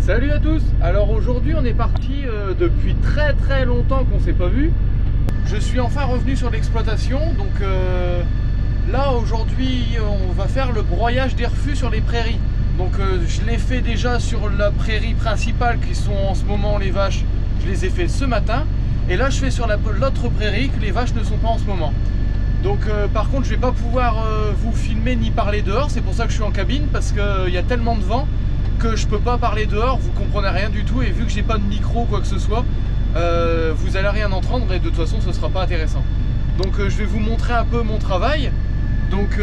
Salut à tous. Alors aujourd'hui on est parti depuis très longtemps qu'on s'est pas vu. Je suis enfin revenu sur l'exploitation. Donc là aujourd'hui on va faire le broyage des refus sur les prairies. Donc je l'ai fait déjà sur la prairie principale qui sont en ce moment les vaches. Je les ai fait ce matin. Et là je fais sur l'autre prairie que les vaches ne sont pas en ce moment. Donc par contre je vais pas pouvoir vous filmer ni parler dehors. C'est pour ça que je suis en cabine, parce qu'il y a tellement de vent que je peux pas parler dehors, vous comprenez rien du tout, et vu que j'ai pas de micro quoi que ce soit, vous allez rien entendre et de toute façon ce sera pas intéressant. Donc je vais vous montrer un peu mon travail. Donc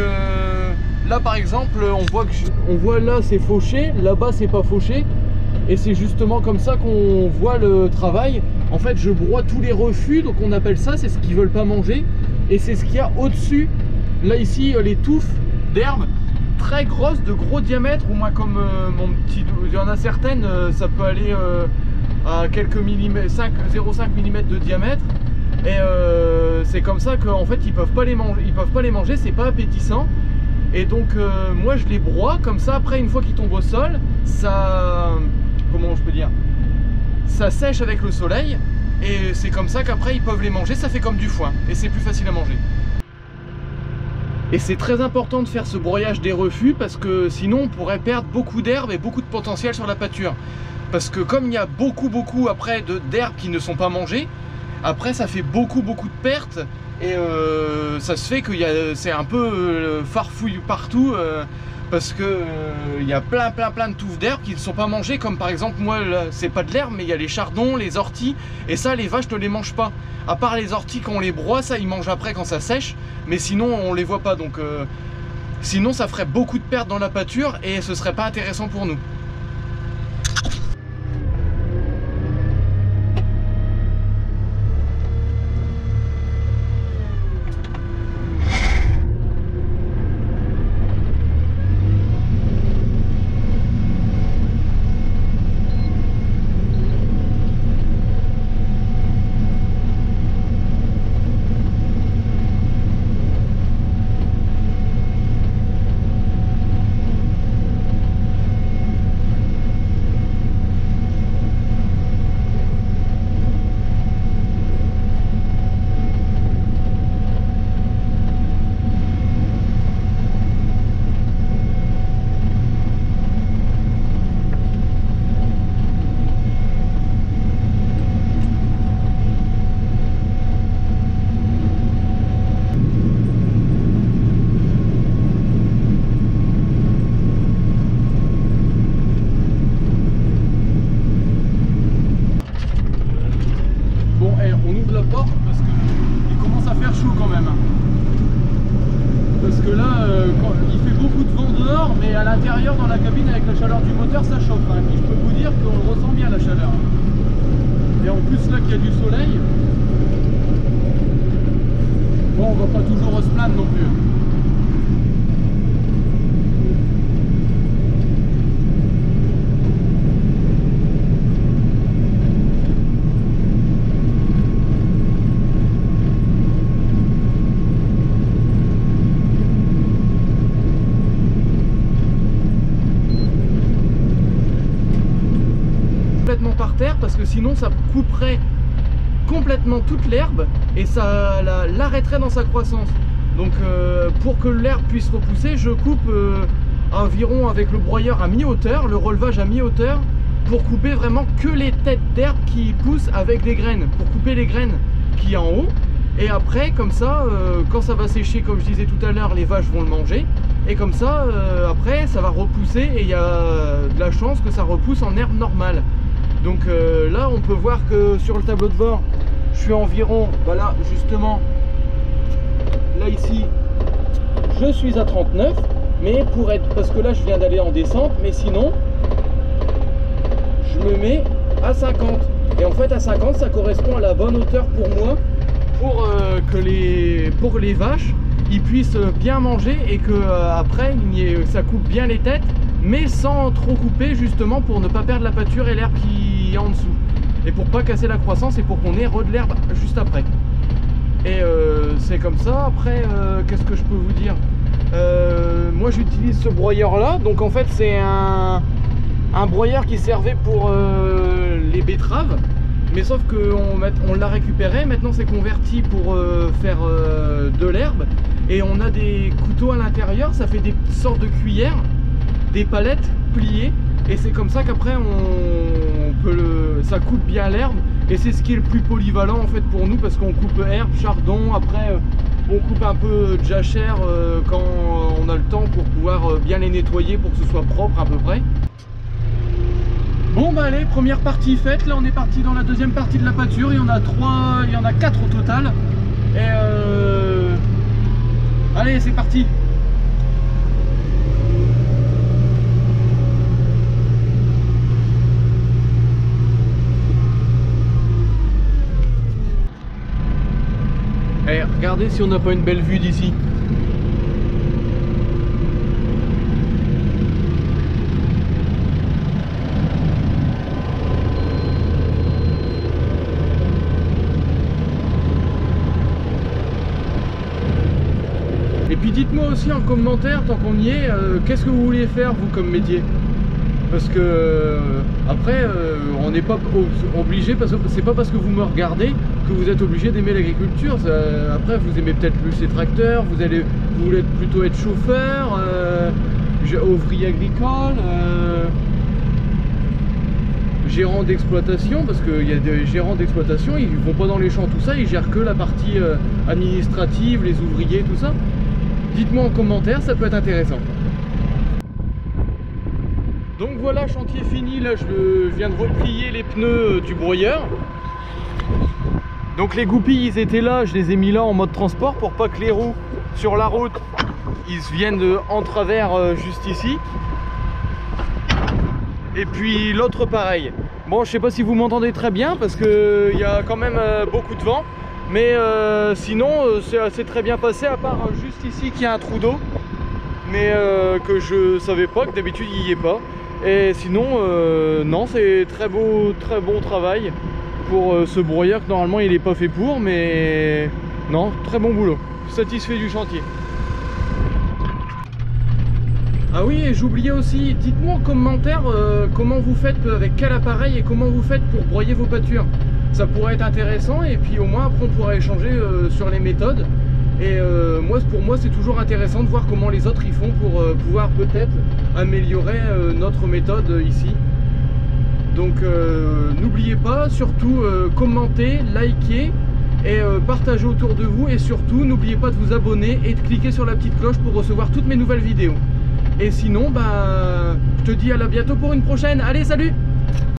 là par exemple on voit là c'est fauché, là-bas c'est pas fauché, et c'est justement comme ça qu'on voit le travail. En fait je broie tous les refus, donc on appelle ça, c'est ce qu'ils veulent pas manger, et c'est ce qu'il y a au-dessus. Là ici les touffes d'herbe très grosses, de gros diamètres, ou moins comme mon petit, il y en a certaines, ça peut aller à quelques millimètres, 0,5 mm de diamètre, et c'est comme ça qu'en fait ils peuvent pas les manger, c'est pas appétissant, et donc moi je les broie comme ça. Après une fois qu'ils tombent au sol, ça, comment je peux dire, ça sèche avec le soleil, et c'est comme ça qu'après ils peuvent les manger. Ça fait comme du foin et c'est plus facile à manger. Et c'est très important de faire ce broyage des refus, parce que sinon on pourrait perdre beaucoup d'herbe et beaucoup de potentiel sur la pâture. Parce que comme il y a beaucoup après d'herbes qui ne sont pas mangées, après ça fait beaucoup de pertes, et ça se fait que c'est un peu farfouille partout, parce que il y a plein de touffes d'herbes qui ne sont pas mangées, comme par exemple moi c'est pas de l'herbe mais il y a les chardons, les orties, et ça les vaches ne les mangent pas. À part les orties, quand on les broie, ça ils mangent après quand ça sèche, mais sinon on les voit pas. Donc sinon ça ferait beaucoup de pertes dans la pâture et ce serait pas intéressant pour nous. Mais à l'intérieur dans la cabine avec la chaleur du moteur ça chauffe, hein. Et je peux vous dire qu'on ressent bien la chaleur. Et en plus là qu'il y a du soleil, bon on va pas toujours se plaindre non plus. Par terre, parce que sinon ça couperait complètement toute l'herbe et ça l'arrêterait dans sa croissance. Donc pour que l'herbe puisse repousser, je coupe environ avec le broyeur à mi-hauteur, le relevage à mi-hauteur, pour couper vraiment que les têtes d'herbe qui poussent avec des graines, pour couper les graines qui en haut. Et après comme ça quand ça va sécher, comme je disais tout à l'heure, les vaches vont le manger, et comme ça après ça va repousser, et il y a de la chance que ça repousse en herbe normale. Donc là on peut voir que sur le tableau de bord je suis environ, voilà justement là ici je suis à 39, mais pour être, parce que là je viens d'aller en descente, mais sinon je me mets à 50, et en fait à 50 ça correspond à la bonne hauteur pour moi, pour que les vaches ils puissent bien manger, et que après ça coupe bien les têtes, mais sans trop couper, justement pour ne pas perdre la pâture et l'herbe qui est en dessous, et pour pas casser la croissance, et pour qu'on ait de l'herbe juste après. Et c'est comme ça. Après qu'est-ce que je peux vous dire, moi j'utilise ce broyeur là, donc en fait c'est un broyeur qui servait pour les betteraves, mais sauf qu'on l'a récupéré, maintenant c'est converti pour faire de l'herbe, et on a des couteaux à l'intérieur, ça fait des sortes de cuillères, des palettes pliées, et c'est comme ça qu'après ça coupe bien l'herbe, et c'est ce qui est le plus polyvalent en fait pour nous, parce qu'on coupe herbe, chardon, après on coupe un peu de jachère quand on a le temps pour pouvoir bien les nettoyer pour que ce soit propre à peu près. Bon bah allez, première partie faite, là on est parti dans la deuxième partie de la pâture, il y en a 4 au total, et allez c'est parti. Allez, regardez si on n'a pas une belle vue d'ici. Et puis dites-moi aussi en commentaire, tant qu'on y est, qu'est-ce que vous voulez faire vous comme métier? Parce que après on n'est pas obligé, parce que c'est pas parce que vous me regardez que vous êtes obligé d'aimer l'agriculture. Après vous aimez peut-être plus les tracteurs, vous voulez plutôt être chauffeur, ouvrier agricole, gérant d'exploitation, parce qu'il y a des gérants d'exploitation, ils vont pas dans les champs, tout ça, ils gèrent que la partie administrative, les ouvriers, tout ça. Dites-moi en commentaire, ça peut être intéressant. Donc voilà, chantier fini, là je viens de replier les pneus du broyeur. Donc les goupilles ils étaient là, je les ai mis là en mode transport pour pas que les roues sur la route ils viennent en travers juste ici. Et puis l'autre pareil. Bon, je sais pas si vous m'entendez très bien parce qu'il y a quand même beaucoup de vent. Mais sinon c'est très bien passé, à part juste ici qu'il y a un trou d'eau. Mais que je savais pas, que d'habitude il n'y est pas. Et sinon non, c'est très bon travail pour ce broyeur que normalement il n'est pas fait pour, mais non, très bon boulot, satisfait du chantier. Ah oui, et j'oubliais aussi, dites-moi en commentaire comment vous faites, avec quel appareil et comment vous faites pour broyer vos pâtures. Ça pourrait être intéressant, et puis au moins après on pourra échanger sur les méthodes. Et pour moi c'est toujours intéressant de voir comment les autres y font pour pouvoir peut-être améliorer notre méthode ici. Donc n'oubliez pas, surtout commentez, likez et partagez autour de vous, et surtout n'oubliez pas de vous abonner et de cliquer sur la petite cloche pour recevoir toutes mes nouvelles vidéos. Et sinon, bah, je te dis à bientôt pour une prochaine. Allez, salut!